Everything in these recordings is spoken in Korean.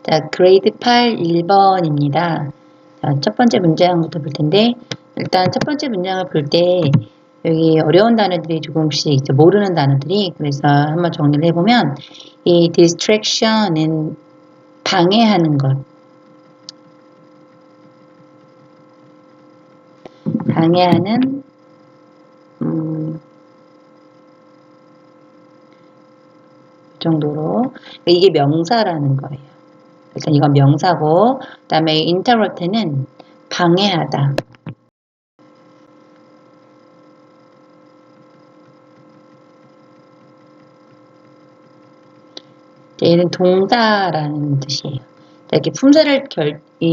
자, 그레이드 8 1번입니다. 자, 첫 번째 문장부터 볼 텐데, 일단 첫 번째 문장을 볼 때, 여기 어려운 단어들이 조금씩 이제 모르는 단어들이, 그래서 한번 정리를 해보면, 이 distraction은 방해하는 것, 방해하는, 그 정도로, 이게 명사라는 거예요. 일단 이건 명사고, 그 다음에 interrupt는 방해하다. 얘는 동사라는 뜻이에요. 이렇게 품사를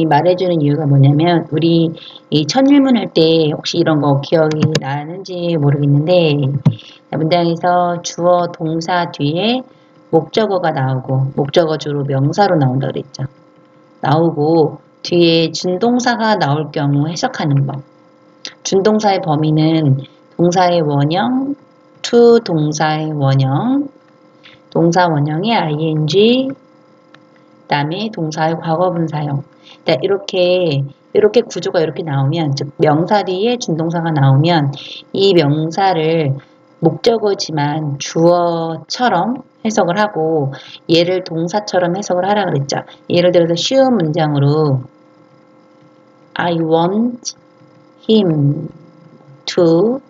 말해주는 이유가 뭐냐면, 우리 이 첫일문 할 때 혹시 이런 거 기억이 나는지 모르겠는데, 문장에서 주어 동사 뒤에 목적어가 나오고, 목적어 주로 명사로 나온다 그랬죠. 나오고, 뒤에 준동사가 나올 경우 해석하는 법. 준동사의 범위는 동사의 원형, to 동사의 원형, 동사 원형의 ing, 그 다음에 동사의 과거분사형. 이렇게 구조가 이렇게 나오면, 즉 명사 뒤에 준동사가 나오면 이 명사를 목적어지만 주어처럼 해석을 하고 얘를 동사처럼 해석을 하라 그랬죠. 예를 들어서 쉬운 문장으로 I want him to,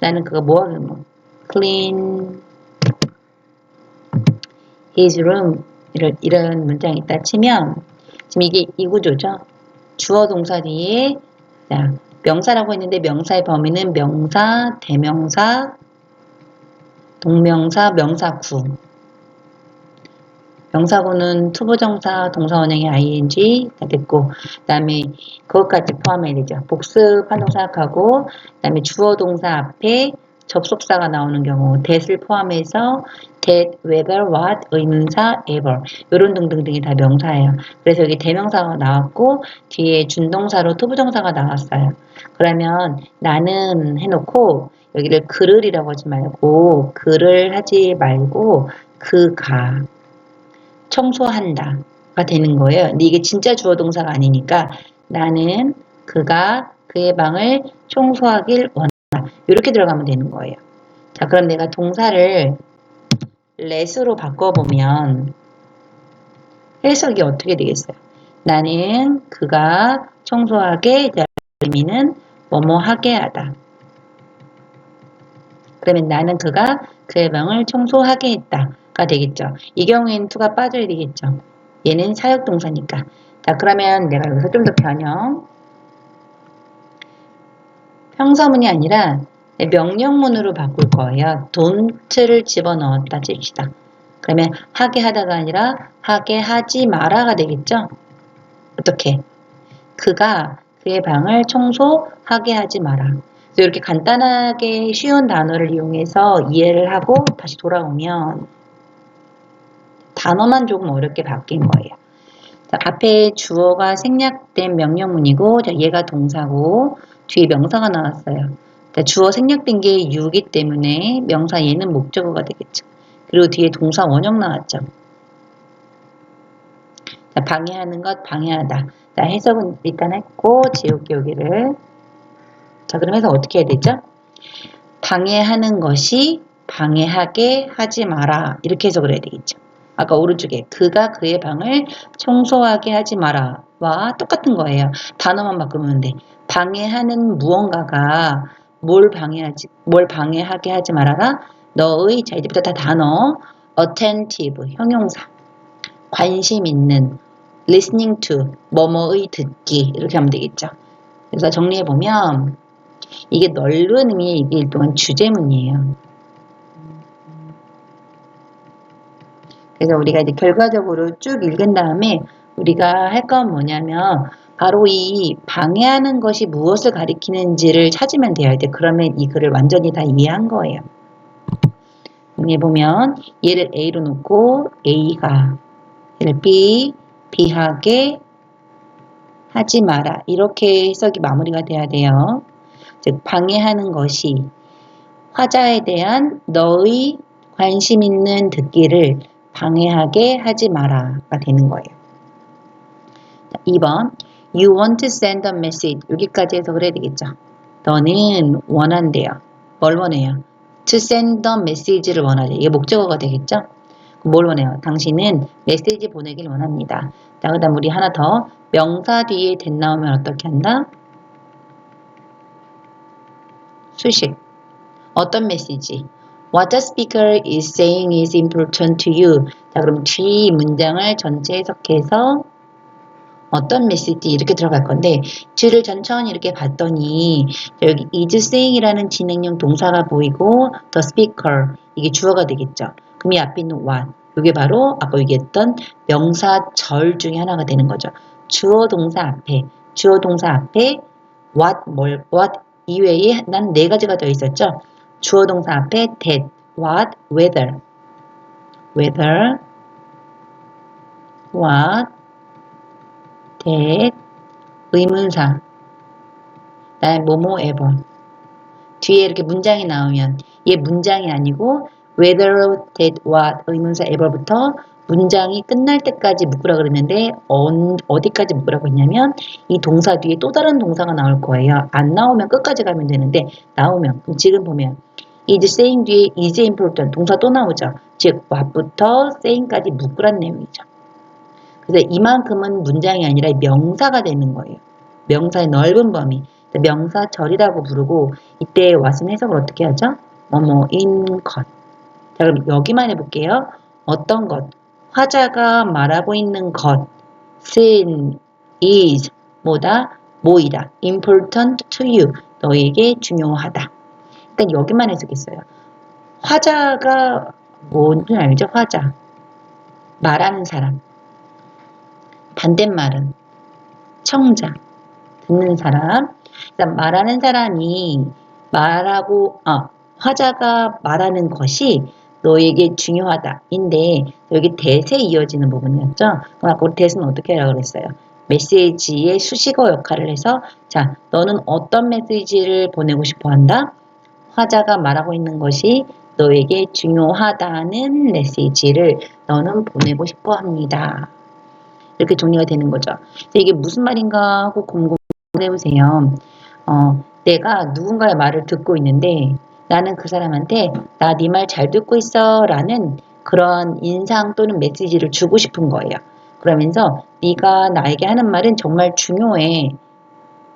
나는 그거 뭐하면 clean his room, 이런 문장이 있다 치면, 지금 이게 이 구조죠. 주어 동사 뒤에, 자, 명사라고 했는데 명사의 범위는 명사, 대명사, 동명사, 명사구. 명사구는 투부정사, 동사원형의 ing가 됐고, 그 다음에 그것까지 포함해야 되죠. 복습한다고 생각하고, 그 다음에 주어 동사 앞에 접속사가 나오는 경우, that을 포함해서 that, whether, what, 의문사, ever, 요런 등등등이 다 명사예요. 그래서 여기 대명사가 나왔고 뒤에 준동사로 투부정사가 나왔어요. 그러면 나는 해놓고 여기를 그를이라고 하지 말고, 그를 하지 말고 그가 청소한다가 되는 거예요. 근데 이게 진짜 주어 동사가 아니니까 나는 그가 그의 방을 청소하길 원한다. 이렇게 들어가면 되는 거예요. 자, 그럼 내가 동사를 let으로 바꿔보면 해석이 어떻게 되겠어요? 나는 그가 청소하게, 의미는 뭐뭐 하게 하다. 그러면 나는 그가 그의 방을 청소하게 했다가 되겠죠. 이 경우에는 to가 빠져야 되겠죠. 얘는 사역동사니까. 자, 그러면 내가 여기서 좀 더 평서문이 아니라 명령문으로 바꿀 거예요. don't를 집어넣었다 칩시다. 그러면 하게 하다가 아니라 하게 하지 마라가 되겠죠. 어떻게? 그가 그의 방을 청소하게 하지 마라. 이렇게 간단하게 쉬운 단어를 이용해서 이해를 하고 다시 돌아오면 단어만 조금 어렵게 바뀐 거예요. 자, 앞에 주어가 생략된 명령문이고, 자, 얘가 동사고 뒤에 명사가 나왔어요. 자, 주어 생략된 게 you이기 때문에 명사 얘는 목적어가 되겠죠. 그리고 뒤에 동사 원형 나왔죠. 자, 방해하는 것, 방해하다. 자, 해석은 일단 했고 지울게 여기를. 자, 그럼 해석 어떻게 해야 되죠? 방해하는 것이 방해하게 하지 마라. 이렇게 해석을 해야 되겠죠. 아까 오른쪽에 그가 그의 방을 청소하게 하지 마라 와 똑같은 거예요. 단어만 바꾸면 돼. 방해하는 무언가가 뭘 방해하게 하지 마라가 너의, 자 이제부터 다 단어, attentive 형용사, 관심 있는, listening to 뭐뭐의 듣기, 이렇게 하면 되겠죠. 그래서 정리해 보면 이게 넓은 의미의 이게 일동안 주제문이에요. 그래서 우리가 이제 결과적으로 쭉 읽은 다음에 우리가 할 건 뭐냐면 바로 이 방해하는 것이 무엇을 가리키는지를 찾으면 돼요. 이제 그러면 이 글을 완전히 다 이해한 거예요. 여기 보면 얘를 A로 놓고 A가 얘를 B, B하게 하지 마라. 이렇게 해석이 마무리가 돼야 돼요. 즉 방해하는 것이 화자에 대한 너의 관심 있는 듣기를 방해하게 하지 마라가 되는 거예요. 2번 You want to send a message. 여기까지 해서 그래야 되겠죠. 너는 원한대요. 뭘 원해요? To send a message를 원하죠. 이게 목적어가 되겠죠. 뭘 원해요? 당신은 메시지 보내길 원합니다. 자, 그 다음 우리 하나 더. 명사 뒤에 that 나오면 어떻게 한다? 수식. 어떤 메시지? What the speaker is saying is important to you. 자, 그럼 뒤 문장을 전체 해석해서 어떤 메시지 이렇게 들어갈 건데 뒤를 천천히 이렇게 봤더니 여기 is saying이라는 진행형 동사가 보이고 the speaker 이게 주어가 되겠죠. 그럼 이 앞에 있는 what 이게 바로 아까 얘기했던 명사절 중에 하나가 되는 거죠. 주어 동사 앞에 what 이외에 난 네 가지가 더 있었죠. 주어 동사 앞에 that, what, whether, what, that, 의문사, 그다음에 뭐뭐 ever. 뒤에 이렇게 문장이 나오면 얘 문장이 아니고 whether, that, what, 의문사 ever부터 문장이 끝날 때까지 묶으라 그랬는데 어디까지 묶으라고 했냐면 이 동사 뒤에 또 다른 동사가 나올 거예요. 안 나오면 끝까지 가면 되는데 나오면 그럼 지금 보면 is saying 뒤에 is important 동사 또 나오죠. 즉 what부터 saying까지 묶으란 내용이죠. 그래서 이만큼은 문장이 아니라 명사가 되는 거예요. 명사의 넓은 범위. 명사절이라고 부르고 이때 what은 해석을 어떻게 하죠? 뭐뭐인 것. 자, 그럼 여기만 해볼게요. 어떤 것? 화자가 말하고 있는 것은 is 뭐다? 뭐이다. important to you. 너에게 중요하다. 그러니까 여기만 해석했어요. 화자가 뭔지 알죠? 화자. 말하는 사람. 반대말은 청자. 듣는 사람. 말하는 사람이 화자가 말하는 것이 너에게 중요하다. 인데 여기 대세 이어지는 부분이었죠. 그럼 아까 우리 대세는 어떻게 하라고 그랬어요? 메시지의 수식어 역할을 해서 자, 너는 어떤 메시지를 보내고 싶어 한다? 화자가 말하고 있는 것이 너에게 중요하다는 메시지를 너는 보내고 싶어 합니다. 이렇게 정리가 되는 거죠. 이게 무슨 말인가 하고 공부해보세요. 내가 누군가의 말을 듣고 있는데 나는 그 사람한테 나 네 말 잘 듣고 있어 라는 그런 인상 또는 메시지를 주고 싶은 거예요. 그러면서 네가 나에게 하는 말은 정말 중요해.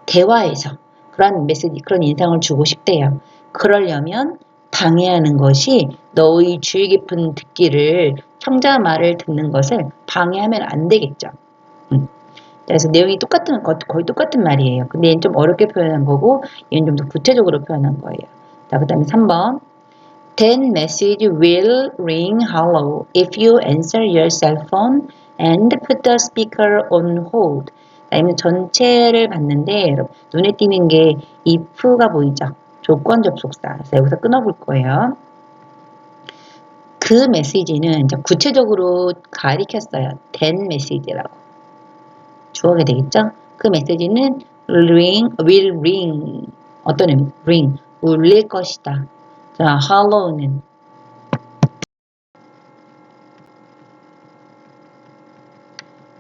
대화에서 그런 메시지, 그런 인상을 주고 싶대요. 그러려면 방해하는 것이 너의 주의 깊은 듣기를 청자 말을 듣는 것을 방해하면 안 되겠죠. 그래서 내용이 똑같은 것, 거의 똑같은 말이에요. 근데 얘는 좀 어렵게 표현한 거고 얘는 좀 더 구체적으로 표현한 거예요. 자, 그 다음에 3번. That message will ring hollow if you answer your cell phone and put the speaker on hold. 아니면 전체를 봤는데 눈에 띄는 게 if가 보이죠? 조건 접속사. 그래서 여기서 끊어볼 거예요. 그 메시지는 이제 구체적으로 가리켰어요. that message라고. 주어가 되겠죠? 그 메시지는 will ring. 어떤 의미? ring. 울릴 것이다. 자, hollow는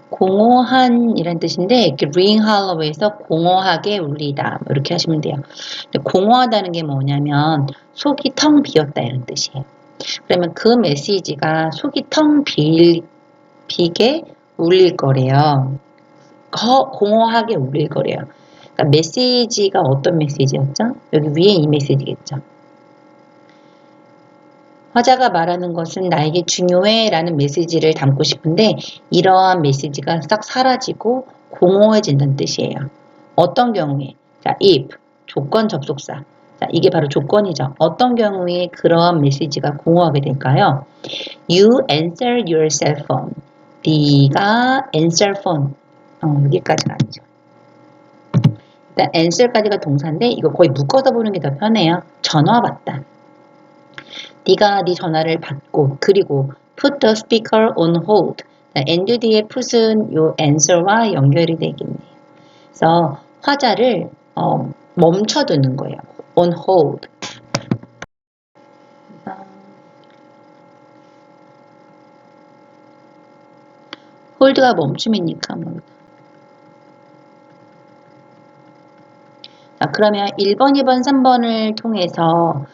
공허한 이란 뜻인데 이렇게 ring hollow에서 공허하게 울리다 이렇게 하시면 돼요. 공허하다는 게 뭐냐면 속이 텅 비었다 이런 뜻이에요. 그러면 그 메시지가 속이 텅 비게 울릴 거래요. 공허하게 울릴 거래요. 그러니까 메시지가 어떤 메시지였죠? 여기 위에 이 메시지겠죠. 화자가 말하는 것은 나에게 중요해 라는 메시지를 담고 싶은데 이러한 메시지가 싹 사라지고 공허해진다는 뜻이에요. 어떤 경우에? 자, if, 조건 접속사. 자, 이게 바로 조건이죠. 어떤 경우에 그러한 메시지가 공허하게 될까요? You answer your cell phone. 네가 answer phone. 여기까지가 아니죠. 일단 answer까지가 동사인데 이거 거의 묶어서 보는 게 더 편해요. 전화 받다. 네가 네 전화를 받고 그리고 put the speaker on hold. and 뒤에 put은 요 answer와 연결이 되겠네요. 그래서 화자를 멈춰두는 거예요. on hold. hold가 멈춤이니까 뭐 자, 그러면 1번, 2번, 3번을 통해서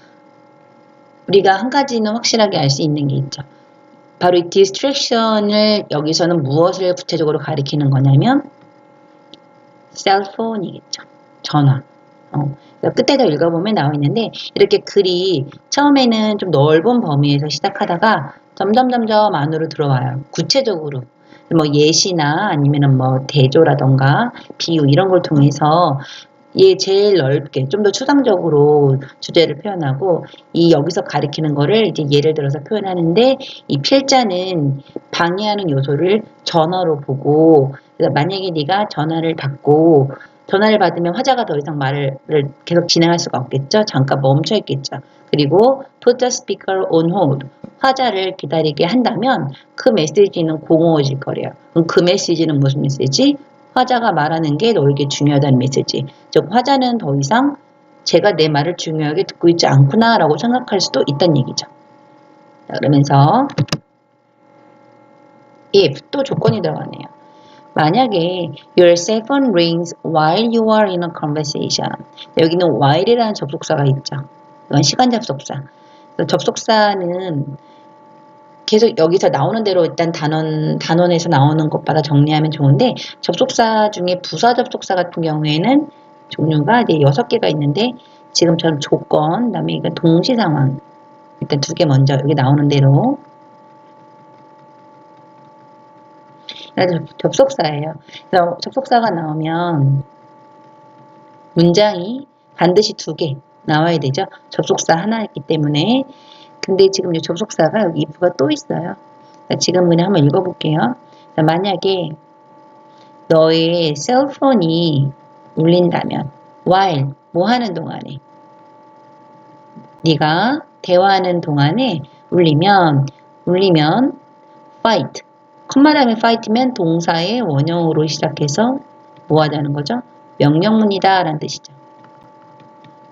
우리가 한 가지는 확실하게 알 수 있는 게 있죠. 바로 이 distraction을 여기서는 무엇을 구체적으로 가리키는 거냐면 셀폰이겠죠. 전화. 끝에도 읽어보면 나와 있는데 이렇게 글이 처음에는 좀 넓은 범위에서 시작하다가 점점 안으로 들어와요. 구체적으로 뭐 예시나 아니면은 뭐 대조라던가 비유 이런 걸 통해서 제일 넓게 좀 더 추상적으로 주제를 표현하고 이 여기서 가리키는 거를 이제 예를 들어서 표현하는데 이 필자는 방해하는 요소를 전화로 보고 그래서 만약에 네가 전화를 받으면 화자가 더 이상 말을 계속 진행할 수가 없겠죠. 잠깐 멈춰 있겠죠. 그리고 put the speaker on hold. 화자를 기다리게 한다면 그 메시지는 공허해질 거래요. 그럼 그 메시지는 무슨 메시지? 화자가 말하는 게 너에게 중요하다는 메시지. 즉 화자는 더 이상 제가 내 말을 중요하게 듣고 있지 않구나 라고 생각할 수도 있다는 얘기죠. 자, 그러면서 if 또 조건이 들어가네요. 만약에 your cell phone rings while you are in a conversation. 여기는 while이라는 접속사가 있죠. 이건 시간 접속사. 접속사는 계속 여기서 나오는 대로 일단 단원에서 나오는 것마다 정리하면 좋은데 접속사 중에 부사 접속사 같은 경우에는 종류가 이제 6개가 있는데 지금처럼 조건, 그다음에 이거 동시 상황 일단 2개 먼저 여기 나오는 대로 접속사예요. 그래서 접속사가 나오면 문장이 반드시 2개 나와야 되죠. 접속사 하나 있기 때문에 근데 지금 이 접속사가 여기 if가 또 있어요. 지금 그냥 한번 읽어볼게요. 만약에 너의 셀폰이 울린다면 while 뭐 하는 동안에 네가 대화하는 동안에 울리면 fight 컴마 다음에 fight면 동사의 원형으로 시작해서 뭐 하자는 거죠? 명령문이다 라는 뜻이죠.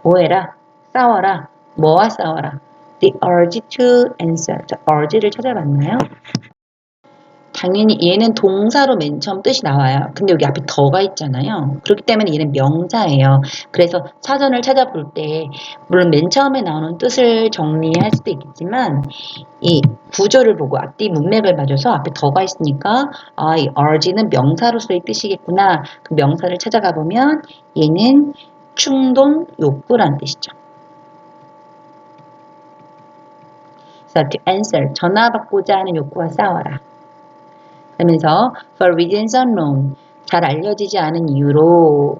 뭐 해라? 싸워라. 뭐와 싸워라? The urge to answer. 자, urge를 찾아봤나요? 당연히 얘는 동사로 맨 처음 뜻이 나와요. 근데 여기 앞에 더가 있잖아요. 그렇기 때문에 얘는 명사예요. 그래서 사전을 찾아볼 때 물론 맨 처음에 나오는 뜻을 정리할 수도 있겠지만 이 구조를 보고 앞뒤 문맥을 봐줘서 앞에 더가 있으니까 이 urge는 명사로서의 뜻이겠구나. 그 명사를 찾아가 보면 얘는 충동, 욕구란 뜻이죠. 그래서 to answer, 전화 받고자 하는 욕구와 싸워라. 그러면서 for reasons unknown, 잘 알려지지 않은 이유로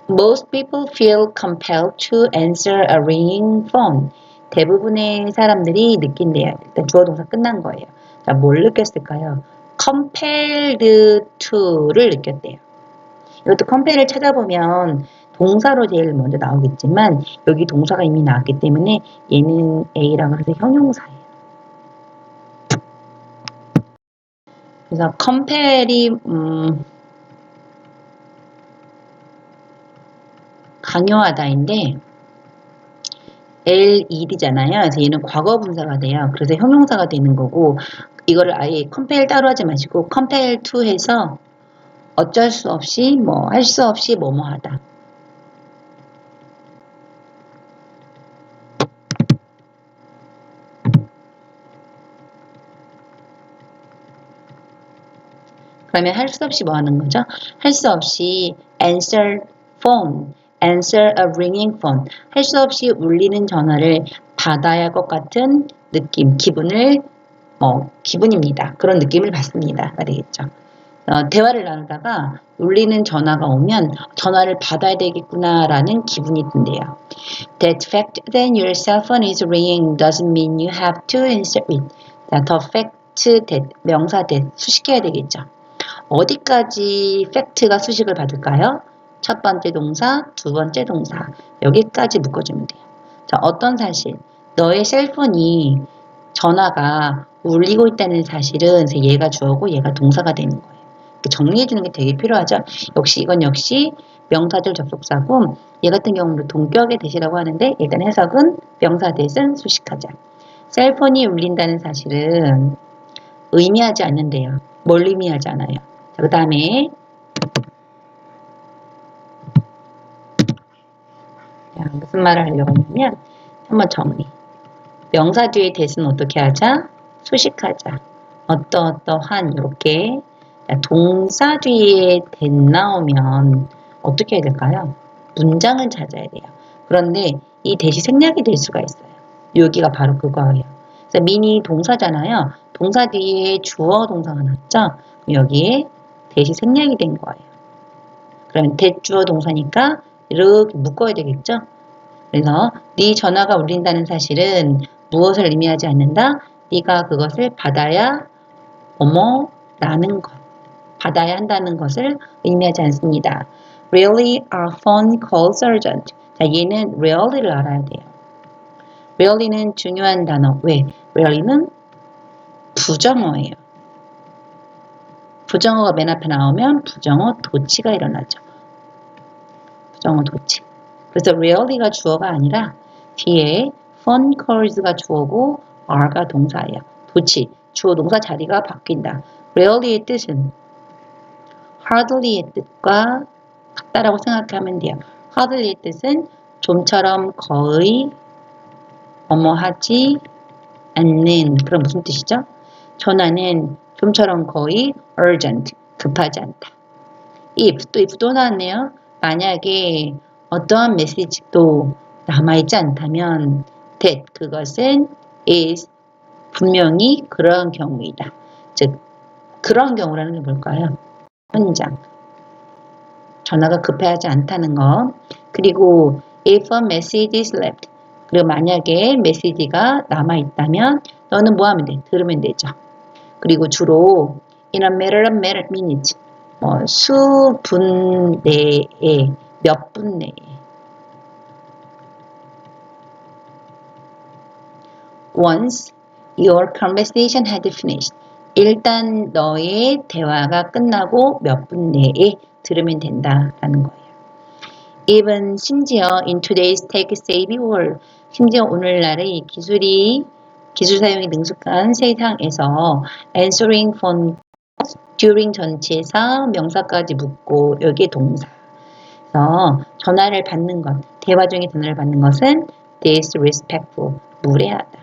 most people feel compelled to answer a ringing phone. 대부분의 사람들이 느낀대요. 일단 주어 동사 끝난 거예요. 자, 뭘 느꼈을까요? compelled to를 느꼈대요. 이것도 compell을 찾아보면 동사로 제일 먼저 나오겠지만 여기 동사가 이미 나왔기 때문에 얘는 A라고 해서 형용사예요. 그래서 compell이 강요하다인데 LED잖아요. 그래서 얘는 과거 분사가 돼요. 그래서 형용사가 되는 거고 이거를 아예 compel 따로 하지 마시고 compel to 해서 어쩔 수 없이 뭐 할 수 없이 뭐뭐 하다. 그러면 할 수 없이 뭐 하는 거죠? 할 수 없이 answer phone, answer a ringing phone. 할 수 없이 울리는 전화를 받아야 할 것 같은 느낌, 기분입니다. 그런 느낌을 받습니다. 가 되겠죠. 대화를 나누다가 울리는 전화가 오면 전화를 받아야 되겠구나라는 기분이 든대요. That fact that your cell phone is ringing doesn't mean you have to answer it. The fact that 명사 that 수식해야 되겠죠. 어디까지 팩트가 수식을 받을까요? 첫 번째 동사, 두 번째 동사 여기까지 묶어주면 돼요. 자, 어떤 사실? 너의 셀폰이 전화가 울리고 있다는 사실은 얘가 주어고 얘가 동사가 되는 거예요. 정리해주는 게 되게 필요하죠. 이건 역시 명사절 접속사고 얘 같은 경우는 동격의 대시라고 하는데 일단 해석은 명사 대신 수식하자. 셀폰이 울린다는 사실은 의미하지 않는데요. 뭘 의미하지 않아요. 그 다음에 자, 무슨 말을 하려고 하냐면 한번 정리. 명사 뒤에 대신 어떻게 하자? 수식하자. 어떠어떠한 이렇게. 동사 뒤에 된 나오면 어떻게 해야 될까요? 문장을 찾아야 돼요. 그런데 이 대시 생략이 될 수가 있어요. 여기가 바로 그거예요. 그래서 미니 동사잖아요. 동사 뒤에 주어 동사가 났죠? 여기에 대시 생략이 된 거예요. 그러면 대주어 동사니까 이렇게 묶어야 되겠죠? 그래서 네 전화가 울린다는 사실은 무엇을 의미하지 않는다? 네가 그것을 받아야 라는 것, 받아야 한다는 것을 의미하지 않습니다. Really, our phone calls urgent. 자, 얘는 really를 알아야 돼요. really는 중요한 단어. 왜? really는 부정어예요. 부정어가 맨 앞에 나오면 부정어 도치가 일어나죠. 부정어 도치. 그래서 really가 주어가 아니라 뒤에 phone calls가 주어고 are가 동사예요. 도치, 주어 동사 자리가 바뀐다. really의 뜻은 hardly의 뜻과 같다라고 생각하면 돼요. hardly의 뜻은 좀처럼 거의 하지 않는 그런 무슨 뜻이죠? 전화는 좀처럼 거의 urgent, 급하지 않다. if 또 나왔네요. 만약에 어떠한 메시지도 남아있지 않다면 that 그것은 is 분명히 그런 경우이다. 즉 그런 경우라는 게 뭘까요? 현장. 전화가 급하지 않다는 거. 그리고 if a message is left. 그리고 만약에 메시지가 남아있다면 너는 뭐 하면 돼? 들으면 되죠. 그리고 주로 in a matter of minutes. 수분 내에, 몇 분 내에. Once your conversation had finished. 일단 너의 대화가 끝나고 몇 분 내에 들으면 된다라는 거예요. Even 심지어 in today's tech-savvy world, 심지어 오늘날의 기술 사용이 능숙한 세상에서 answering phone during 전치사 명사까지 묻고 여기에 동사. 그래서 전화를 받는 것, 대화 중에 전화를 받는 것은 disrespectful, 무례하다.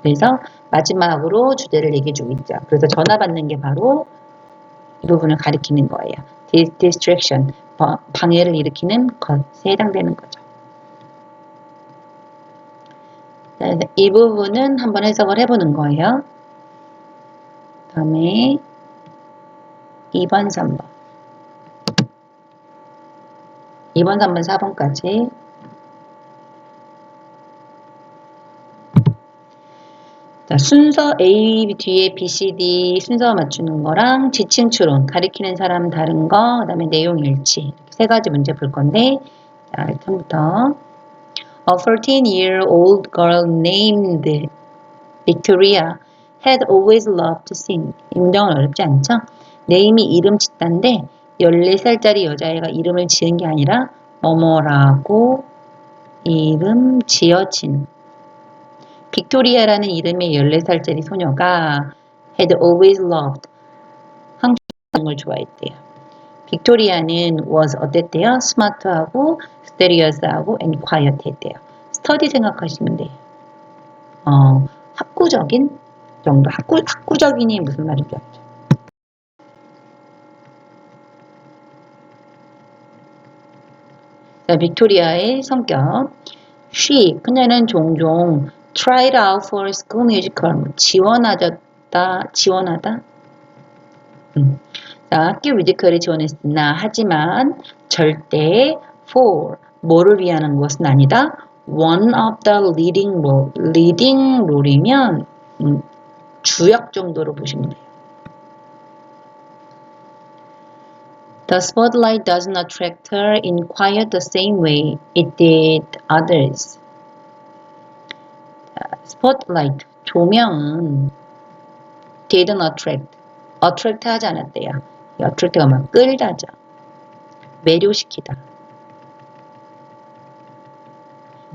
그래서 마지막으로 주제를 얘기해주고 있죠. 그래서 전화 받는 게 바로 이 부분을 가리키는 거예요. distraction, 방해를 일으키는 것에 해당되는 거죠. 이 부분은 한번 해석을 해보는 거예요. 다음에 2번, 3번. 2번, 3번, 4번까지. 자, 순서 A 뒤에 B, C, D 순서 맞추는 거랑 지칭 추론, 가리키는 사람 다른 거, 그 다음에 내용 일치. 이렇게 세 가지 문제 볼 건데, 자, 1번부터. A 14-year-old girl named Victoria had always loved to sing. 이 문장은 어렵지 않죠? 네임이 이름 짓다인데 14살짜리 여자애가 이름을 지은 게 아니라 뭐뭐라고 이름 지어진. 빅토리아라는 이름의 14살짜리 소녀가 had always loved. 한국 걸 좋아했대요. 빅토리아는 was 어땠대요? 스마트하고 스테리어스하고 and quiet 했대요. 스터디 생각하시면 돼요. 학구적인 정도. 학구적인이 무슨 말이죠? 자, 빅토리아의 성격. 그녀는 종종 tried out for school musical. 지원하다. 자, 학교 뮤지컬에 지원했으나 하지만 절대 for 뭐를 위한 것은 아니다. one of the leading role. leading role이면 주역 정도로 보시면 돼요. The spotlight does not attract her in quite the same way it did others. spotlight, 조명은 didn't attract 하지 않았대요. attract가 막 끌다죠. 매료시키다.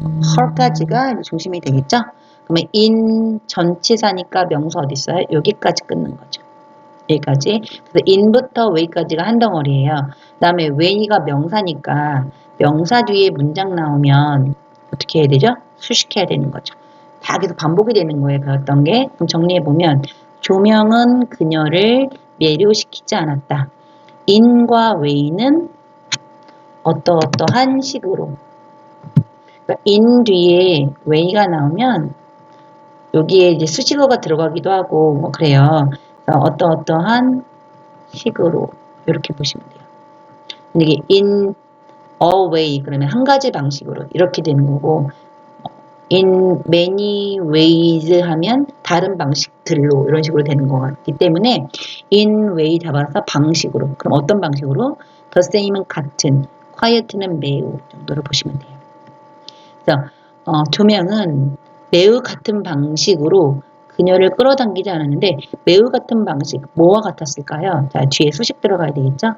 her까지가 중심이 되겠죠? 그러면 in 전치사니까 명사 어디 있어요? 여기까지 끊는 거죠. 여기까지. 그래서 in부터 way까지가 한 덩어리예요. 그 다음에 way가 명사니까 명사 뒤에 문장 나오면 어떻게 해야 되죠? 수식해야 되는 거죠. 다 계속 반복이 되는 거예요. 배웠던 게. 그럼 정리해보면 조명은 그녀를 매료시키지 않았다. in과 way는 어떠어떠한 식으로. 그러니까 in 뒤에 way가 나오면 여기에 이제 수식어가 들어가기도 하고 뭐 그래요. 어떠어떠한 식으로 이렇게 보시면 돼요. 근데 이게 in a way 그러면 한 가지 방식으로 이렇게 되는 거고 in many ways 하면 다른 방식들로 이런 식으로 되는 것 같기 때문에 in way 잡아서 방식으로 그럼 어떤 방식으로? the same은 같은 quiet는 매우 정도로 보시면 돼요. 그래서 조명은 매우 같은 방식으로 그녀를 끌어당기지 않았는데 매우 같은 방식 뭐와 같았을까요? 자 뒤에 수식 들어가야 되겠죠?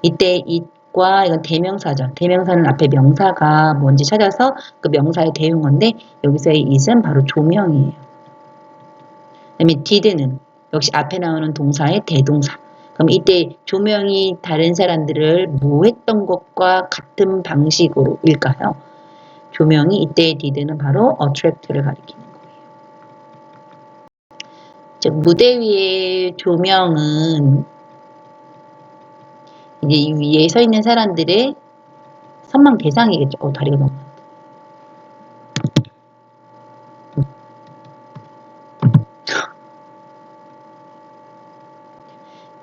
이때 it과 이건 대명사죠. 대명사는 앞에 명사가 뭔지 찾아서 그 명사에 대운 건데 여기서의 it은 바로 조명이에요. 그 다음에 did는 역시 앞에 나오는 동사의 대동사. 그럼 이때 조명이 다른 사람들을 뭐 했던 것과 같은 방식으로 일까요? 조명이 이때의 did는 바로 attract를 가리키는 거예요. 즉 무대 위의 조명은 이제 이 위에 서 있는 사람들의 선망 대상이겠죠. 다리가 너무 많다.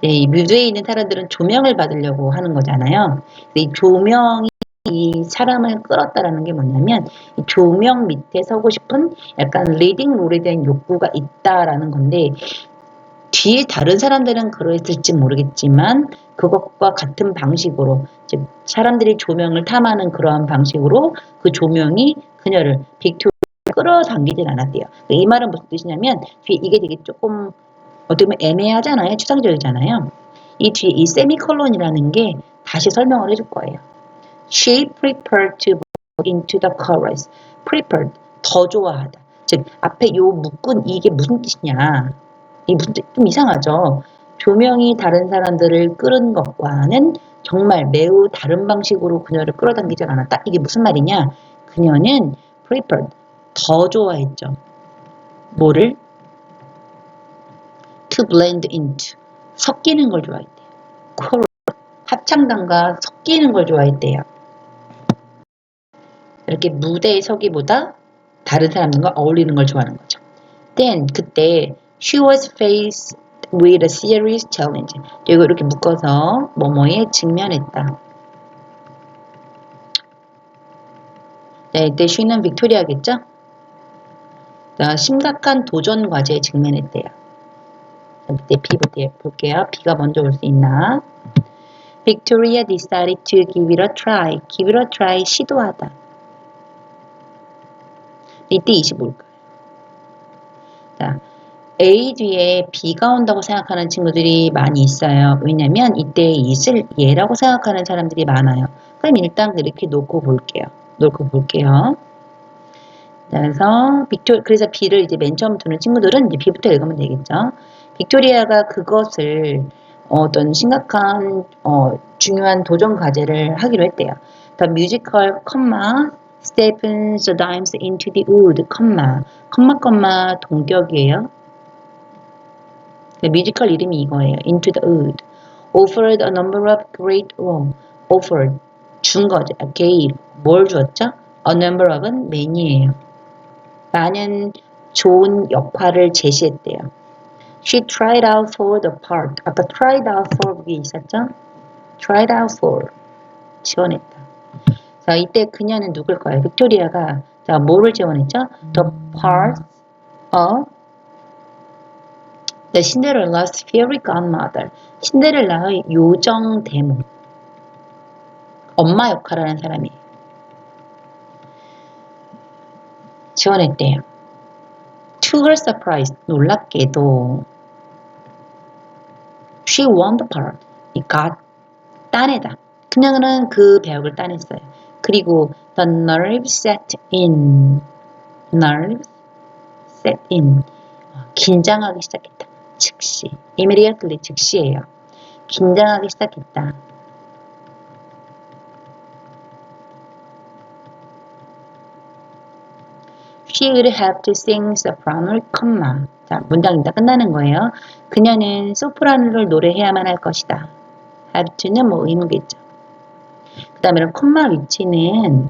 네, 이 무대에 있는 사람들은 조명을 받으려고 하는 거잖아요. 이 조명이 이 사람을 끌었다라는 게 뭐냐면 이 조명 밑에 서고 싶은 약간 리딩 롤에 대한 욕구가 있다라는 건데 뒤에 다른 사람들은 그랬을지 모르겠지만 그것과 같은 방식으로 즉 사람들이 조명을 탐하는 그러한 방식으로 그 조명이 그녀를 빅토리아를 끌어당기진 않았대요. 이 말은 무슨 뜻이냐면 뒤에 이게 되게 조금 어떻게 보면 애매하잖아요. 추상적이잖아요. 이 뒤에 이 세미콜론이라는 게 다시 설명을 해줄 거예요. She preferred to go into the chorus. preferred, 더 좋아하다. 즉 앞에 요 묶은 이게 무슨 뜻이냐. 이 무슨 뜻, 좀 이상하죠. 조명이 다른 사람들을 끌은 것과는 정말 매우 다른 방식으로 그녀를 끌어당기지 않았다. 이게 무슨 말이냐. 그녀는 preferred, 더 좋아했죠. 뭐를? to blend into, 섞이는 걸 좋아했대요. 합창단과 섞이는 걸 좋아했대요. 이렇게 무대에 서기보다 다른 사람들과 어울리는 걸 좋아하는 거죠. Then 그때 she was faced with a serious challenge. 그리고 이렇게 묶어서 뭐뭐에 직면했다. 네, 이때 she는 빅토리아겠죠? 자, 심각한 도전 과제에 직면했대요. 그때 B부터 볼게요. B가 먼저 올 수 있나? Victoria decided to give it a try. give it a try, 시도하다. 이때 25일까요? 자, A 뒤에 B가 온다고 생각하는 친구들이 많이 있어요. 왜냐면 이때 it을 얘라고 생각하는 사람들이 많아요. 그럼 일단 그렇게 놓고 볼게요. 그래서 B를 이제 맨 처음 두는 친구들은 이제 B부터 읽으면 되겠죠. 빅토리아가 그것을 어떤 심각한 중요한 도전 과제를 하기로 했대요. The musical, steps the dimes into the wood, 동격이에요. 뮤지컬 이름이 이거예요. Into the wood. Offered a number of great roles. Offered, 준 거죠. gave, 뭘 줬죠? A number of은 many예요. 많은 좋은 역할을 제시했대요. She tried out for the part. 아까 tried out for 그게 있었죠? tried out for, 지원했다. 자, 이때 그녀는 누굴까요? 빅토리아가 자, 뭐를 지원했죠? The part of The Cinderella's fairy godmother. 신데렐라의 요정 대모. 엄마 역할을 하는 사람이에요. 지원했대요. To her surprise, 놀랍게도 She won the part. 따내다. 그녀는 그 배역을 따냈어요. 그리고 the nerves set in. 긴장하기 시작했다. 즉 즉시. immediately 즉시예요. 긴장하기 시작했다. She would have to sing soprano, comma. 자, 문장이 다 끝나는 거예요. 그녀는 소프라노를 노래해야만 할 것이다. have to는 뭐 의무겠죠. 그 다음에 콤마 위치는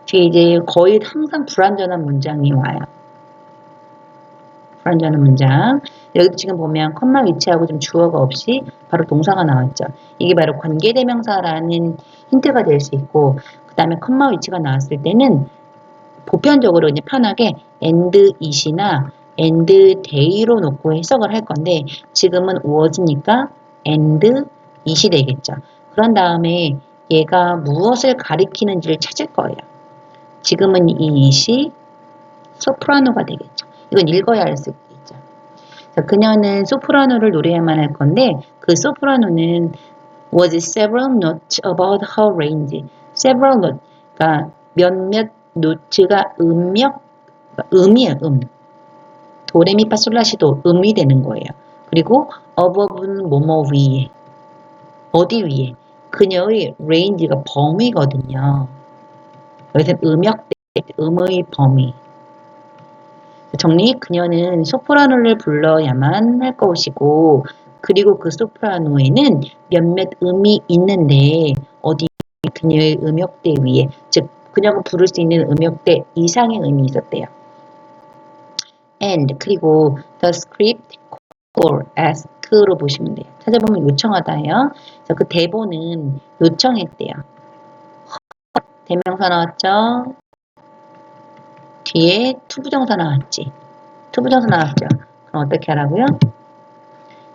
뒤에 이제 거의 항상 불완전한 문장이 와요. 불완전한 문장. 여기도 지금 보면 콤마 위치하고 좀 주어가 없이 바로 동사가 나왔죠. 이게 바로 관계대명사라는 힌트가 될 수 있고, 그 다음에 콤마 위치가 나왔을 때는 보편적으로 이제 편하게 and it이나 and they로 놓고 해석을 할 건데, 지금은 was니까 and it이 되겠죠. 그런 다음에 얘가 무엇을 가리키는지를 찾을 거예요. 지금은 이 it이 소프라노가 되겠죠. 이건 읽어야 할 수 있죠. 그녀는 소프라노를 노래해야만 할 건데, 그 소프라노는 was several notes above her range. several note, 그러니까 몇몇 노트가 음이에요, 음. 도레미파솔라시도 음이 되는 거예요. 그리고 above는 뭐뭐 위에. 어디 위에? 그녀의 range가 범위거든요. 여기서 음의 범위. 정리, 그녀는 소프라노를 불러야만 할 것이고, 그리고 그 소프라노에는 몇몇 음이 있는데, 어디 그녀의 음역대 위에, 즉 그녀가 부를 수 있는 음역대 이상의 음이 있었대요. and, 그리고 the script or ask로 보시면 돼요. 찾아보면 요청하다예요. 그 대본은 요청했대요. 대명사 나왔죠? 뒤에 투부정사 나왔지. 투부정사 나왔죠. 그럼 어떻게 하라고요?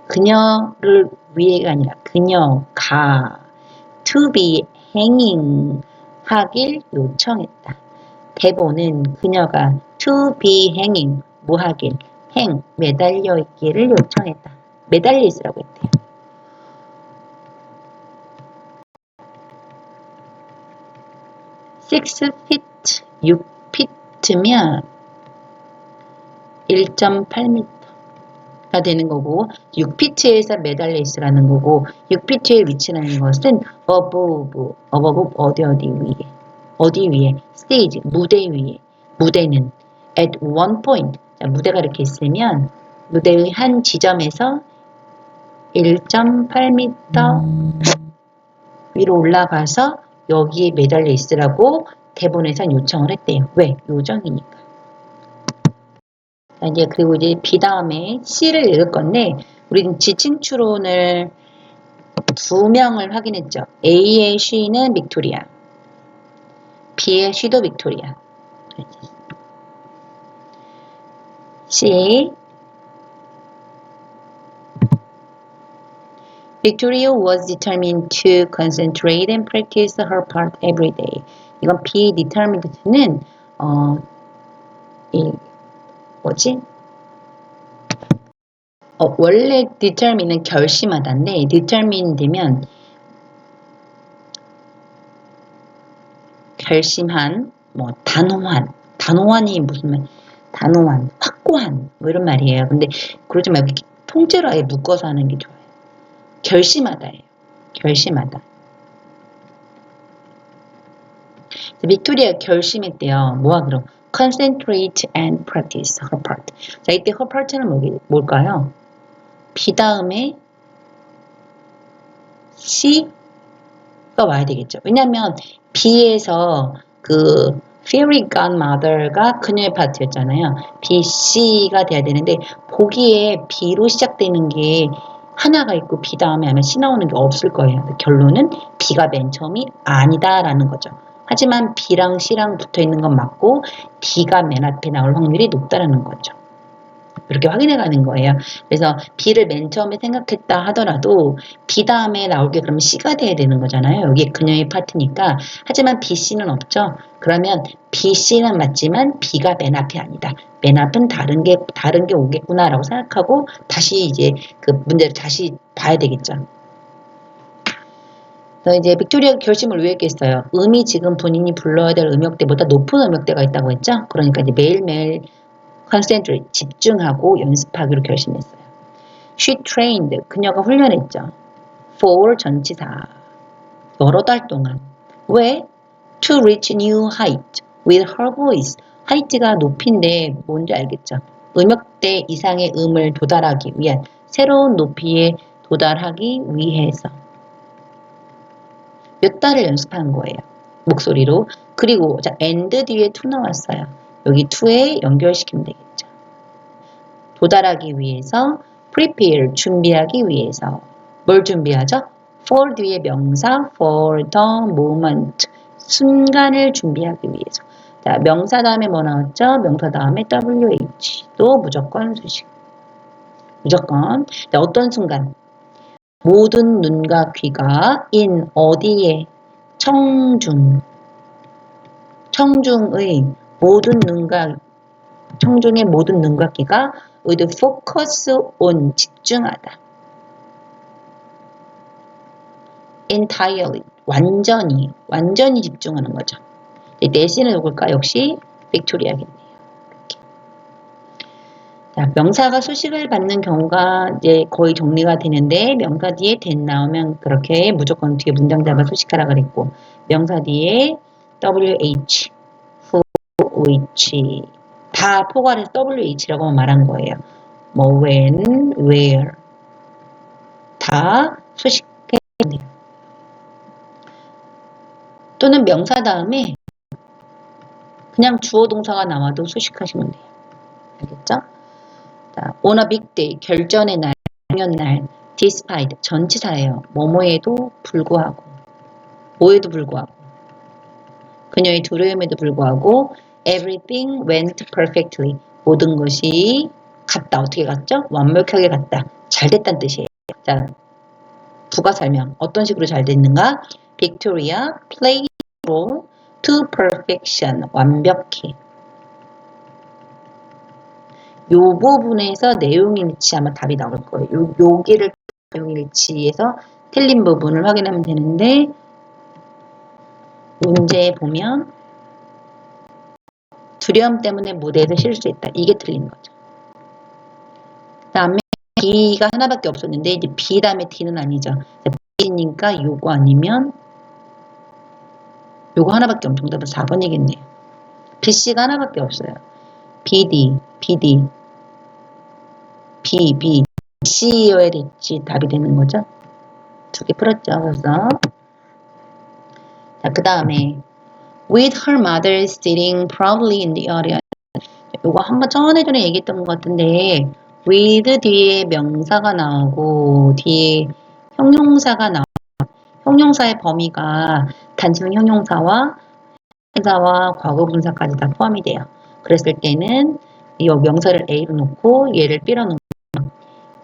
그녀를 위해가 아니라 그녀가 to be hanging 하길 요청했다. 대본은 그녀가 to be hanging 뭐 하길 hang 매달려 있기를 요청했다. 매달려 있으라고 했대요. six feet 6피트면 1.8m가 되는 거고 6피트에서 매달려 있으라는 거고 6피트의 위치라는 것은 above 어디 위에 stage 무대 위에 무대는 at one point 자, 무대가 이렇게 있으면 무대의 한 지점에서 1.8m 위로 올라가서 여기에 매달려 있으라고 대본에서 요청을 했대요. 왜? 요정이니까. 이제 그리고 이제 B 다음에 C를 읽을 건데 우리는 지칭 추론을 두 명을 확인했죠. A의 she는 빅토리아, B의 she도 빅토리아. C. Victoria was determined to concentrate and practice her part every day. 이건 be determined는 원래 determine은 결심하다인데 determined면 결심한, 단호한이 무슨 말, 단호한, 확고한 뭐 이런 말이에요. 근데 그러지 말고 통째로 아예 묶어서 하는 게 좋아요. 결심하다예요. 결심하다. 빅토리아 결심했대요. 뭐야 그럼? Concentrate and practice her part. 자, 이때 her part는 뭘까요? B 다음에 C가 와야 되겠죠. 왜냐면 B에서 그 Fairy Godmother가 그녀의 파트였잖아요. B, C가 돼야 되는데 보기에 B로 시작되는 게 하나가 있고 B 다음에 하면 C 나오는 게 없을 거예요. 결론은 B가 맨 처음이 아니다라는 거죠. 하지만 B랑 C랑 붙어있는 건 맞고 D가 맨 앞에 나올 확률이 높다라는 거죠. 이렇게 확인해 가는 거예요. 그래서 B를 맨 처음에 생각했다 하더라도 B 다음에 나올 게 그러면 C가 돼야 되는 거잖아요. 여기 그녀의 파트니까. 하지만 B, C는 없죠. 그러면 B, C는 맞지만 B가 맨 앞이 아니다. 맨 앞은 다른 게 오겠구나라고 생각하고 다시 이제 그 문제를 다시 봐야 되겠죠. 그래서 이제 빅토리아가 결심을 왜 했겠어요? 음이 지금 본인이 불러야 될 음역대보다 높은 음역대가 있다고 했죠? 그러니까 이제 매일매일 concentrate, 집중하고 연습하기로 결심했어요. She trained, 그녀가 훈련했죠. for 전치사, 여러 달 동안. 왜? To reach new height with her voice. height가 높이인데 뭔지 알겠죠? 음역대 이상의 음을 도달하기 위한 새로운 높이에 도달하기 위해서 몇 달을 연습한 거예요. 목소리로. 그리고 자 and 뒤에 to 나왔어요. 여기 to에 연결시키면 되겠죠. 도달하기 위해서 prepare, 준비하기 위해서 뭘 준비하죠? for 뒤에 명사 for the moment, 순간을 준비하기 위해서. 자, 명사 다음에 뭐 나왔죠? 명사 다음에 WH, 또 무조건 수식. 무조건. 자, 어떤 순간? 모든 눈과 귀가 in 어디에? 청중. 청중의 모든 눈과 청중의 모든 눈과 귀가 with focus on 집중하다. entirely 완전히 집중하는 거죠. 내신은 누굴까? 역시 빅토리아겠네요. 자, 명사가 수식을 받는 경우가 이제 거의 정리가 되는데 명사 뒤에 that 나오면 그렇게 무조건 뒤에 문장 잡아 수식하라 그랬고 명사 뒤에 WH, which 다 포괄해서 WH라고 말한 거예요. 뭐 when, where 다 수식해야 또는 명사 다음에 그냥 주어 동사가 나와도 수식하시면 돼요. 알겠죠? 자, on a big day, 결전의 날, 당연날, despite, 전치사예요. 뭐뭐에도 불구하고, 뭐에도 불구하고, 그녀의 두려움에도 불구하고, everything went perfectly, 모든 것이 갔다. 어떻게 갔죠? 완벽하게 갔다. 잘 됐다는 뜻이에요. 자, 부가 설명. 어떤 식으로 잘 됐는가? Victoria played role to perfection, 완벽히. 요 부분에서 내용 일치 아마 답이 나올 거예요. 여기를 내용 일치에서 틀린 부분을 확인하면 되는데 문제에 보면 두려움 때문에 무대에서 실수했다. 이게 틀린 거죠. 그 다음에 B가 하나밖에 없었는데 이제 B 다음에 D는 아니죠. B니까 요거 아니면 요거 하나밖에 없는 정답은 4번이겠네요. BC가 하나밖에 없어요. BD, BD, B, B, C여야 됐지 답이 되는 거죠. 두 개 풀었죠. 그래서 자, 그 다음에 with her mother sitting proudly in the audience. 요거 한번 전에 얘기했던 것 같은데 with 뒤에 명사가 나오고 뒤에 형용사가 나오고 형용사의 범위가 단순 형용사와 형용사와 과거분사까지 다 포함이 돼요. 그랬을 때는 이 명사를 A로 놓고 얘를 B로 놓고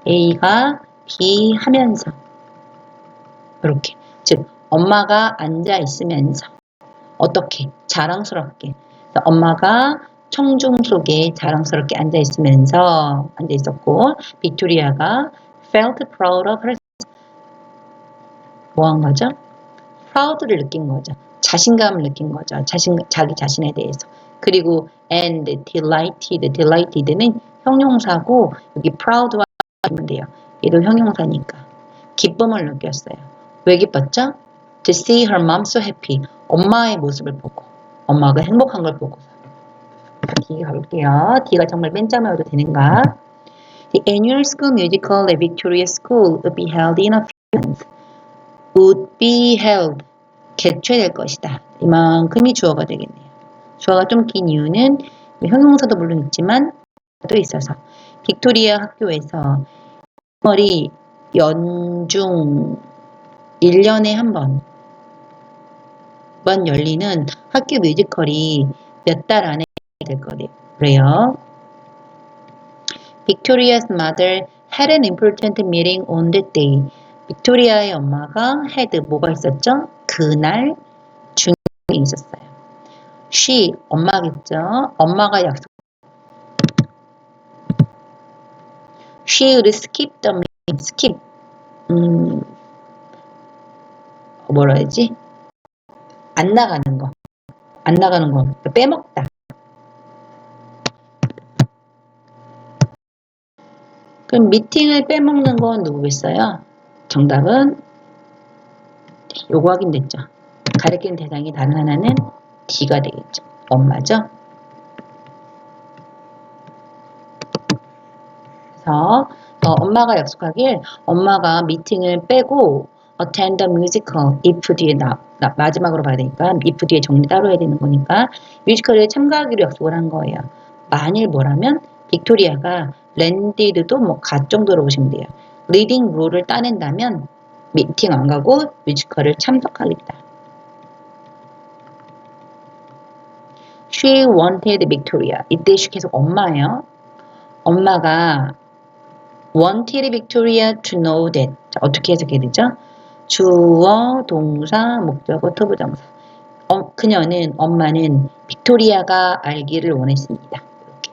A가 B 하면서 이렇게 즉 엄마가 앉아 있으면서 어떻게 자랑스럽게 엄마가 청중 속에 자랑스럽게 앉아 있었고 빅토리아가 felt proud of her 뭐 한 거죠? proud를 느낀 거죠. 자신감을 느낀 거죠. 자기 자신에 대해서. 그리고 and delighted는 형용사고 여기 proud와 하면 돼요. 얘도 형용사니까. 기쁨을 느꼈어요. 왜 기뻤죠? To see her mom so happy. 엄마의 모습을 보고 엄마가 행복한 걸 보고 D 가볼게요. D가 정말 맨 처음에 와도 되는가? The annual school musical at Victoria School would be held in a few months. would be held. 개최될 것이다. 이만큼이 주어가 되겠네요. 주어가 좀 긴 이유는 형용사도 물론 있지만 또 있어서 빅토리아 학교에서 머리 연중 1년에 한 번 열리는 학교 뮤지컬이 몇 달 안에 될 거래요. Victoria's mother had an important meeting on that day. 빅토리아의 엄마가 had 뭐가 있었죠? 그날 중에 있었어요. She 엄마겠죠. 엄마가 약속. She would skip the meeting. skip 뭐라 해야지? 안 나가는 거 빼먹다. 그럼 미팅을 빼먹는 건 누구겠어요? 정답은 요거 확인됐죠. 가리키는 대상이 다른 하나는 D가 되겠죠. 엄마죠. 그래서 엄마가 약속하길 엄마가 미팅을 빼고 attend the musical if 뒤에 마지막으로 봐야 되니까 if 뒤에 정리 따로 해야 되는 거니까 뮤지컬에 참가하기로 약속을 한 거예요. 만일 뭐라면 빅토리아가 랜디드도 뭐 가 정도로 보시면 돼요. 리딩 룰을 따낸다면 미팅 안 가고 뮤지컬을 참석하겠다. She wanted Victoria. 이때 she 계속 엄마예요. 엄마가 wanted Victoria to know that. 자, 어떻게 해석해야 되죠? 주어, 동사, 목적어, 투부정사. 그녀는, 엄마는 빅토리아가 알기를 원했습니다. 이렇게.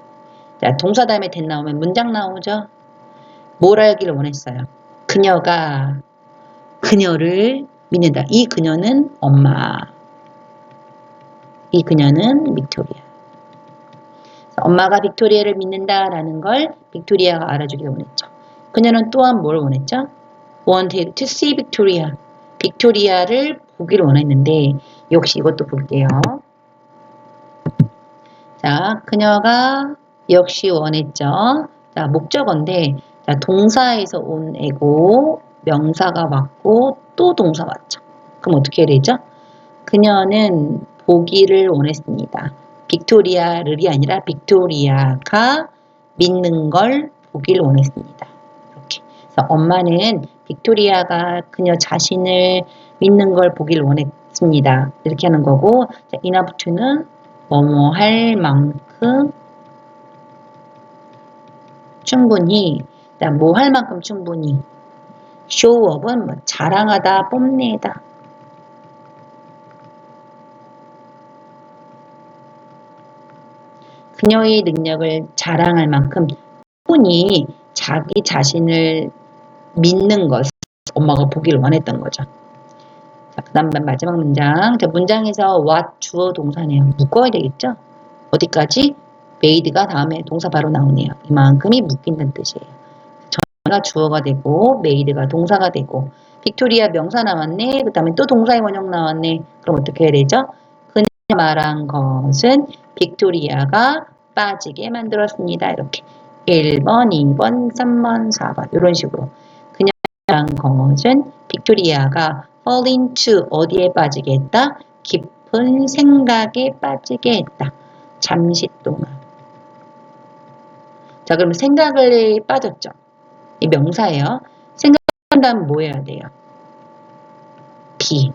자, 동사 다음에 that 나오면 문장 나오죠? 뭘 알기를 원했어요? 그녀가 그녀를 믿는다. 이 그녀는 엄마. 이 그녀는 빅토리아. 엄마가 빅토리아를 믿는다라는 걸 빅토리아가 알아주길 원했죠. 그녀는 또한 뭘 원했죠? wanted to see Victoria. 빅토리아를 보기를 원했는데 역시 이것도 볼게요. 자, 그녀가 역시 원했죠. 자, 목적어인데 자, 동사에서 온 애고 명사가 왔고 또 동사 왔죠. 그럼 어떻게 해야 되죠? 그녀는 보기를 원했습니다. 빅토리아를이 아니라 빅토리아가 믿는 걸 보기를 원했습니다. 이렇게. 그래서 엄마는 빅토리아가 그녀 자신을 믿는 걸 보기를 원했습니다. 이렇게 하는 거고, 자, enough to는 뭐뭐 할 만큼 충분히, 뭐 할 만큼 충분히, show up은 뭐 자랑하다, 뽐내다. 그녀의 능력을 자랑할 만큼 충분히 자기 자신을 믿는 것을 엄마가 보기를 원했던 거죠. 자, 그 다음 마지막 문장. 자, 문장에서 what 주어 동사네요. 묶어야 되겠죠? 어디까지? made가 다음에 동사 바로 나오네요. 이만큼이 묶인다는 뜻이에요. 전가 주어가 되고 made가 동사가 되고 빅토리아 명사 나왔네. 그 다음에 또 동사의 원형 나왔네. 그럼 어떻게 해야 되죠? 그녀가 말한 것은 빅토리아가 빠지게 만들었습니다. 이렇게 1번, 2번, 3번, 4번 이런 식으로 그녀가 말한 것은 빅토리아가 fall into 어디에 빠지게 했다? 깊은 생각에 빠지게 했다. 잠시 동안. 자, 그럼 생각을 빠졌죠. 이 명사예요. 생각한다면 뭐 해야 돼요? be.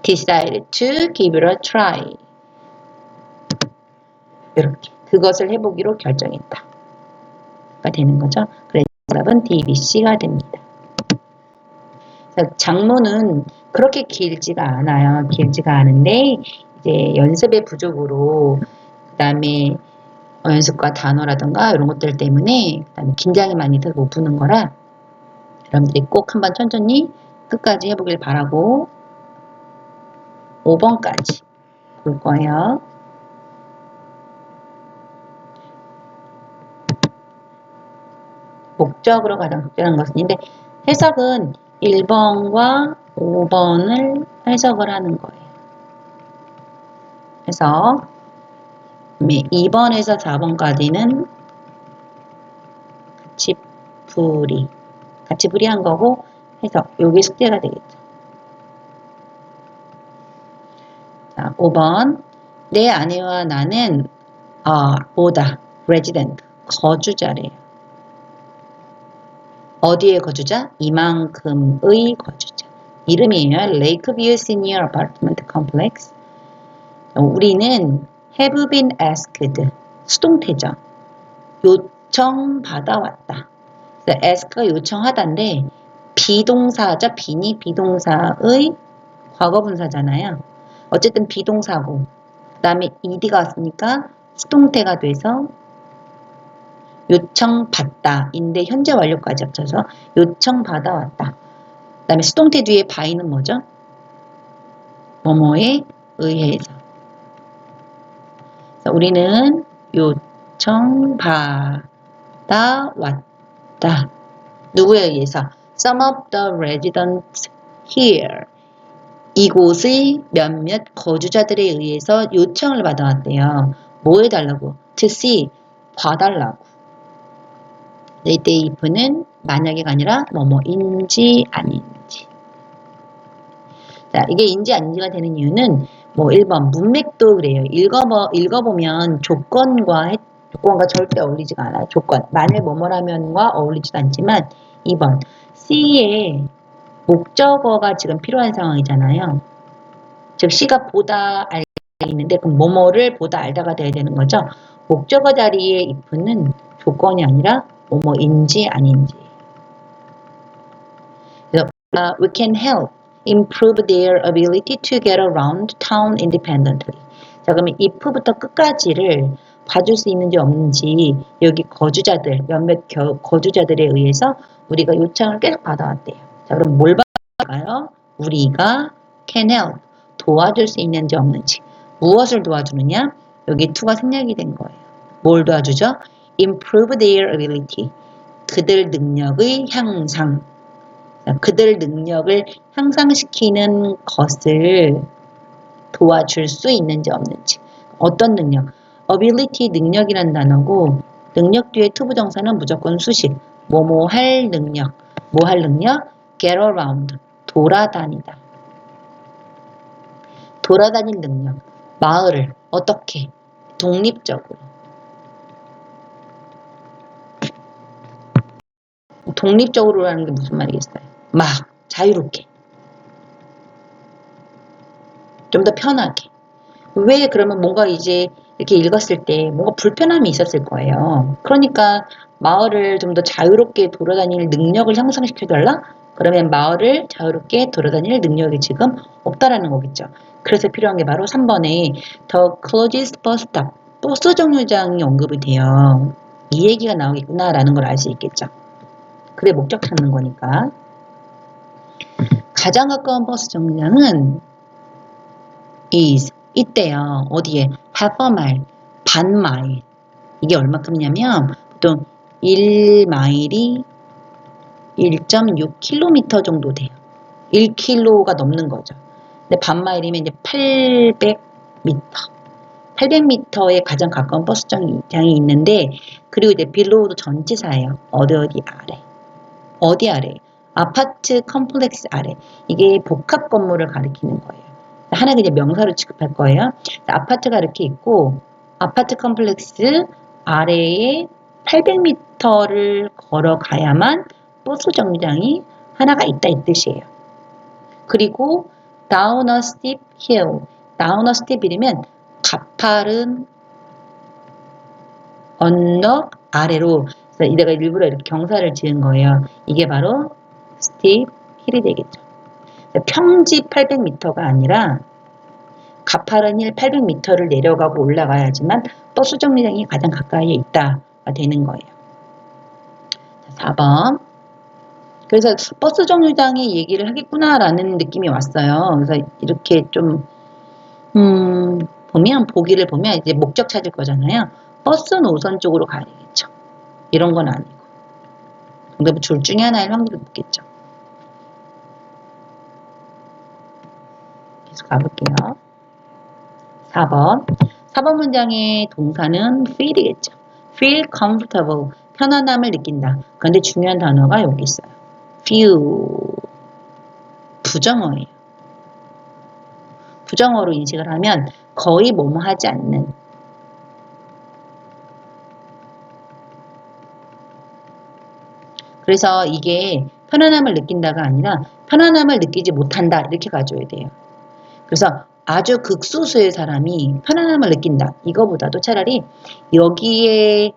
decided to give it a try. 이렇게 그것을 해보기로 결정했다. 가 되는 거죠. 그래서 정답은 DBC가 됩니다. 장문은 그렇게 길지가 않아요. 길지가 않은데 이제 연습의 부족으로 그 다음에 연습과 단어라든가 이런 것들 때문에 그다음에 긴장이 많이 돼서 못 푸는 거라 여러분들이 꼭 한번 천천히 끝까지 해보길 바라고 5번까지 볼 거예요. 목적으로 가장 적절한 것인데 해석은 1번과 5번을 해석을 하는 거예요. 그래서 2번에서 4번까지는 같이 풀이한 거고 해석 요게 숙제가 되겠죠. 자, 5번 내 아내와 나는 오다 resident 거주자래요. 어디에 거주자? 이만큼의 거주자. 이름이에요. Lakeview Senior Apartment Complex. 우리는 have been asked 수동태죠. 요청 받아왔다. ask가 요청하다인데 비동사죠. be니 비동사의 과거분사잖아요. 어쨌든 비동사고 그 다음에 ed가 왔으니까 수동태가 돼서 요청받다 인데 현재 완료까지 합쳐서 요청받아왔다. 그 다음에 수동태 뒤에 by는 뭐죠? 뭐뭐에 의해서. 우리는 요청받아왔다. 받았다. 누구에 의해서? Some of the residents here. 이곳의 몇몇 거주자들에 의해서 요청을 받아왔대요. 뭐 해달라고? To see. 봐달라고. 이때 if는 만약에가 아니라 뭐뭐인지 아닌지. 자, 이게 인지 아닌지가 되는 이유는 뭐 1번 문맥도 그래요. 읽어보면 조건과 절대 어울리지가 않아요. 조건. 만일 뭐뭐라면과 어울리지도 않지만 2번 C에 목적어가 지금 필요한 상황이잖아요. 즉 C가 보다 알게 있는데 그럼 뭐뭐를 보다 알다가 돼야 되는 거죠. 목적어 자리에 if는 조건이 아니라 뭐뭐인지 아닌지. 그래서 we can help improve their ability to get around town independently. 자, 그러면 if부터 끝까지를 봐줄 수 있는지 없는지 여기 거주자들, 몇몇 거주자들에 의해서 우리가 요청을 계속 받아왔대요. 자, 그럼 뭘 받을까요? 우리가 can help, 도와줄 수 있는지 없는지. 무엇을 도와주느냐? 여기 to가 생략이 된 거예요. 뭘 도와주죠? improve their ability. 그들 능력의 향상. 그들 능력을 향상시키는 것을 도와줄 수 있는지 없는지. 어떤 능력? ability 능력이란 단어고 능력 뒤에 to 부정사는 무조건 수식. 뭐뭐 할 능력. 뭐 할 능력? get around. 돌아다니다. 돌아다닐 능력. 마을을 어떻게? 독립적으로. 독립적으로라는 게 무슨 말이겠어요? 막 자유롭게. 좀 더 편하게. 왜 그러면 뭔가 이제 이렇게 읽었을 때 뭔가 불편함이 있었을 거예요. 그러니까 마을을 좀 더 자유롭게 돌아다닐 능력을 향상시켜달라? 그러면 마을을 자유롭게 돌아다닐 능력이 지금 없다라는 거겠죠. 그래서 필요한 게 바로 3번에 The closest bus stop. 버스 정류장이 언급이 돼요. 이 얘기가 나오겠구나라는 걸 알 수 있겠죠. 그래 목적 찾는 거니까. 가장 가까운 버스 정류장은 is 있대요. 어디에? half a mile, 반 마일. 이게 얼마큼이냐면 보통 1마일이 1.6km 정도 돼요. 1km가 넘는 거죠. 근데 반 마일이면 이제 800m. 800m에 가장 가까운 버스 정류장이 있는데 그리고 이제 빌로우도 전치사예요. 어디 아래. 어디 아래? 아파트 컴플렉스 아래. 이게 복합 건물을 가리키는 거예요. 하나가 이제 명사로 취급할 거예요. 아파트가 이렇게 있고 아파트 컴플렉스 아래에 800m를 걸어가야만 버스 정류장이 하나가 있다 이 뜻이에요. 그리고 down a steep hill. down a steep이면 가파른 언덕 아래로. 그래서 내가 일부러 이렇게 경사를 지은 거예요. 이게 바로 steep hill이 되겠죠. 평지 800m가 아니라 가파른 힐 800m를 내려가고 올라가야지만 버스 정류장이 가장 가까이에 있다가 되는 거예요. 4번. 그래서 버스 정류장의 얘기를 하겠구나라는 느낌이 왔어요. 그래서 이렇게 좀 보기를 보면 이제 목적 찾을 거잖아요. 버스 노선 쪽으로 가야 되겠죠. 이런 건 아니고. 근데 둘 중에 하나일 확률이 높겠죠. 계속 가볼게요. 4번. 4번 문장의 동사는 feel이겠죠. feel comfortable. 편안함을 느낀다. 그런데 중요한 단어가 여기 있어요. feel. 부정어예요. 부정어로 인식을 하면 거의 뭐뭐 하지 않는. 그래서 이게 편안함을 느낀다가 아니라 편안함을 느끼지 못한다. 이렇게 가져야 돼요. 그래서 아주 극소수의 사람이 편안함을 느낀다. 이거보다도 차라리 여기에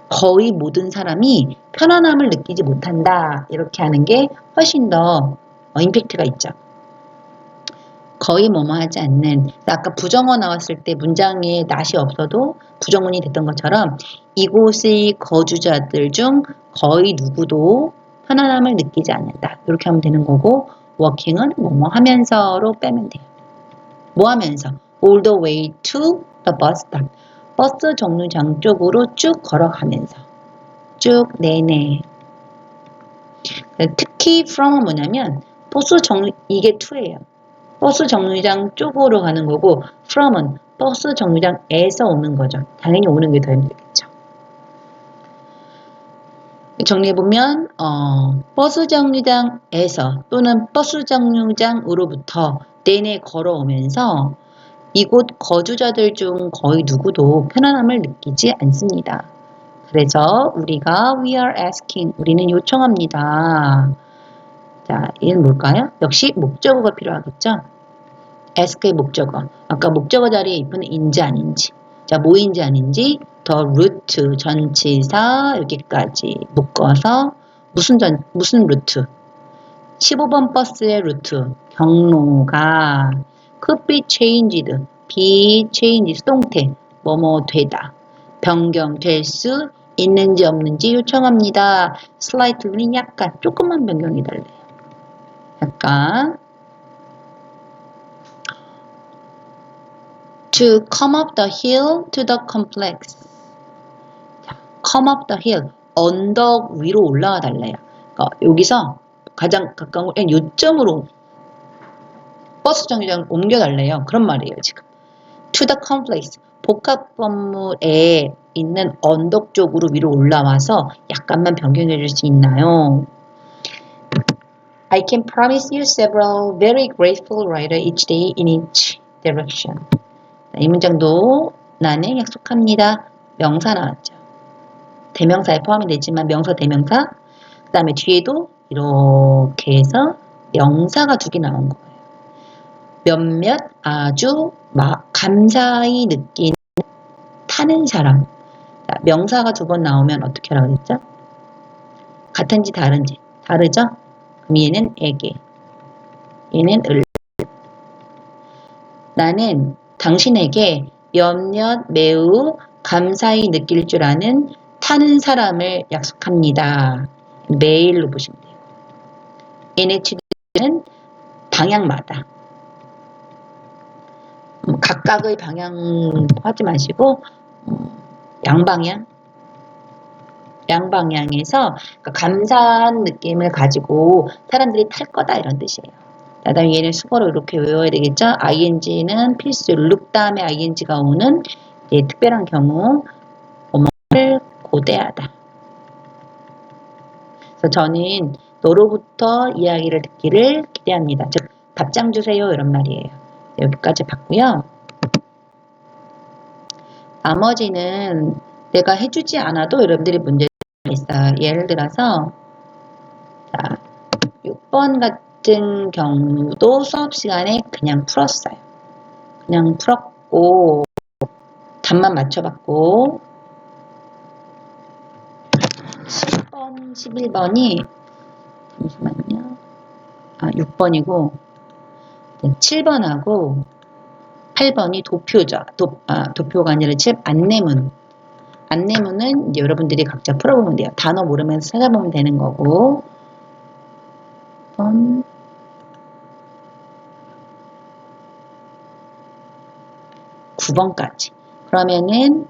거의 모든 사람이 편안함을 느끼지 못한다. 이렇게 하는 게 훨씬 더 임팩트가 있죠. 거의 뭐뭐 하지 않는. 아까 부정어 나왔을 때 문장에 not이 없어도 부정문이 됐던 것처럼 이곳의 거주자들 중 거의 누구도 편안함을 느끼지 않는다. 이렇게 하면 되는 거고 working은 뭐뭐 하면서로 빼면 돼요. 뭐 하면서? all the way to the bus stop. 버스 정류장 쪽으로 쭉 걸어가면서. 쭉 내내. 특히 from은 뭐냐면 버스 정류 이게 to예요. 버스 정류장 쪽으로 가는 거고 from은 버스 정류장에서 오는 거죠. 당연히 오는 게 더 힘들겠죠. 정리해보면 버스 정류장에서 또는 버스 정류장으로부터 내내 걸어오면서 이곳 거주자들 중 거의 누구도 편안함을 느끼지 않습니다. 그래서 우리가 we are asking, 우리는 요청합니다. 자, 얘는 뭘까요? 역시 목적어가 필요하겠죠? ask의 목적어. 아까 목적어 자리에 있는 인지 아닌지. 자, 뭐인지 아닌지 the route 전치사 여기까지 묶어서 무슨 루트? 15번 버스의 루트 경로가 could be changed be changed 수동태 뭐뭐 되다 변경될 수 있는지 없는지 요청합니다. slightly는 약간 조금만 변경이 달래요. 약간 to come up the hill to the complex. 자, come up the hill 언덕 위로 올라와 달래요. 그러니까 여기서 가장 가까운 요점으로 버스 정류장을 옮겨달래요. 그런 말이에요, 지금. To the complex. 복합 건물에 있는 언덕 쪽으로 위로 올라와서 약간만 변경해 줄 수 있나요? I can promise you several very graceful rides each day in each direction. 이 문장도 나는 약속합니다. 명사 나왔죠. 대명사에 포함이 되지만 명사, 대명사. 그 다음에 뒤에도 이렇게 해서 명사가 2개 나온 거예요. 몇몇 아주 감사히 느끼는 타는 사람. 자, 명사가 2번 나오면 어떻게 하라고 그랬죠? 같은지 다른지. 다르죠? 그럼 얘는 에게. 얘는 을. 나는 당신에게 몇몇 매우 감사히 느낄 줄 아는 타는 사람을 약속합니다. 매일로 보시면 돼요. NH는 방향마다. 각각의 방향 하지 마시고 양방향에서 감사한 느낌을 가지고 사람들이 탈 거다 이런 뜻이에요. 그다음에 얘는 수거로 이렇게 외워야 되겠죠. ing는 필수, look 다음에 ing가 오는 특별한 경우 뭐뭐를 고대하다. 그래서 저는 너로부터 이야기를 듣기를 기대합니다. 즉 답장 주세요 이런 말이에요. 여기까지 봤고요. 나머지는 내가 해주지 않아도 여러분들이 문제가 있어요. 예를 들어서 자, 6번 같은 경우도 수업 시간에 그냥 풀었어요. 그냥 풀었고 답만 맞춰봤고 10번, 11번이 잠시만요. 6번이고 7번하고 8번이 도표죠. 도표가 아니라 안내문. 안내문은 이제 여러분들이 각자 풀어보면 돼요. 단어 모르면서 찾아보면 되는 거고 9번까지. 그러면은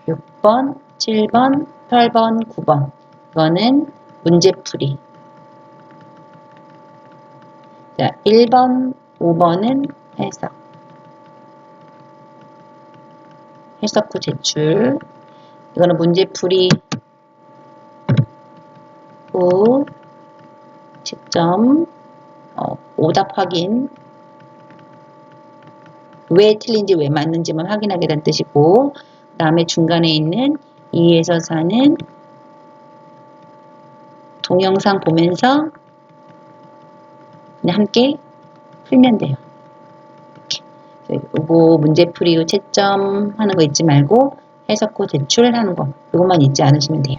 6번, 7번, 8번, 9번. 이거는 문제풀이. 자, 1번, 5번은 해석. 해석 후 제출. 이거는 문제풀이 후 채점, 오답 확인. 왜 틀린지 왜 맞는지만 확인하게 뜻이고 그 다음에 중간에 있는 2에서 4는 동영상 보면서 그냥 함께 풀면 돼요. 이렇게. 이거 문제풀이 후 채점 하는 거 잊지 말고 해석 후 제출하는 거 이것만 잊지 않으시면 돼요.